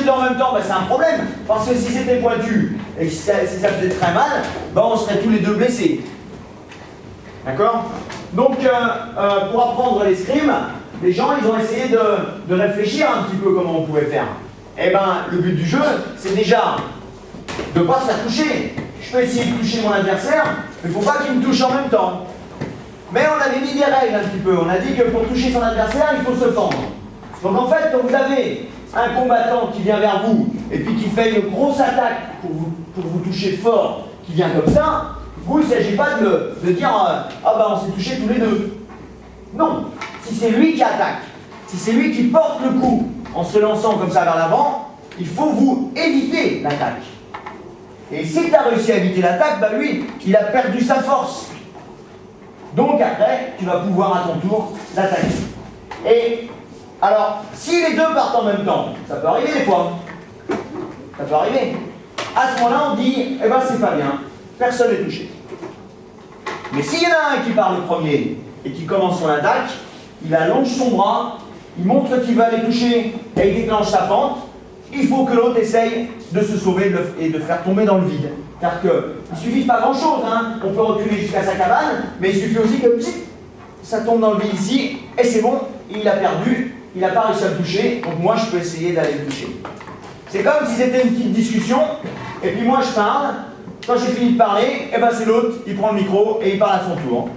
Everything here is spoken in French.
les deux en même temps, ben, c'est un problème. Parce que si c'était pointu et que si ça faisait très mal, ben, on serait tous les deux blessés. D'accord? Donc, pour apprendre l'escrime, les gens, ils ont essayé de réfléchir un petit peu comment on pouvait faire. Eh ben, le but du jeu, c'est déjà de ne pas se faire toucher. Je peux essayer de toucher mon adversaire, mais il ne faut pas qu'il me touche en même temps. Mais on avait mis des règles un petit peu. On a dit que pour toucher son adversaire, il faut se fendre. Donc en fait, quand vous avez un combattant qui vient vers vous et puis qui fait une grosse attaque pour vous toucher fort, qui vient comme ça, vous, il ne s'agit pas de dire ah ben on s'est touchés tous les deux. Non. Si c'est lui qui attaque, si c'est lui qui porte le coup en se lançant comme ça vers l'avant, il faut vous éviter l'attaque. Et si tu as réussi à éviter l'attaque, ben lui, il a perdu sa force. Donc après, tu vas pouvoir à ton tour l'attaquer. Et alors, si les deux partent en même temps, ça peut arriver des fois. Ça peut arriver. À ce moment-là, on dit, eh ben c'est pas bien, personne n'est touché. Mais s'il y en a un qui part le premier et qui commence son attaque, il allonge son bras, il montre qu'il va aller toucher et il déclenche sa fente, il faut que l'autre essaye de se sauver et de faire tomber dans le vide. Car que, il suffit de pas grand-chose, hein. On peut reculer jusqu'à sa cabane, mais il suffit aussi que ça tombe dans le vide ici, et c'est bon, il a perdu, il n'a pas réussi à le toucher, donc moi je peux essayer d'aller le toucher. C'est comme si c'était une petite discussion, et puis moi je parle, quand j'ai fini de parler, eh ben c'est l'autre, il prend le micro et il parle à son tour.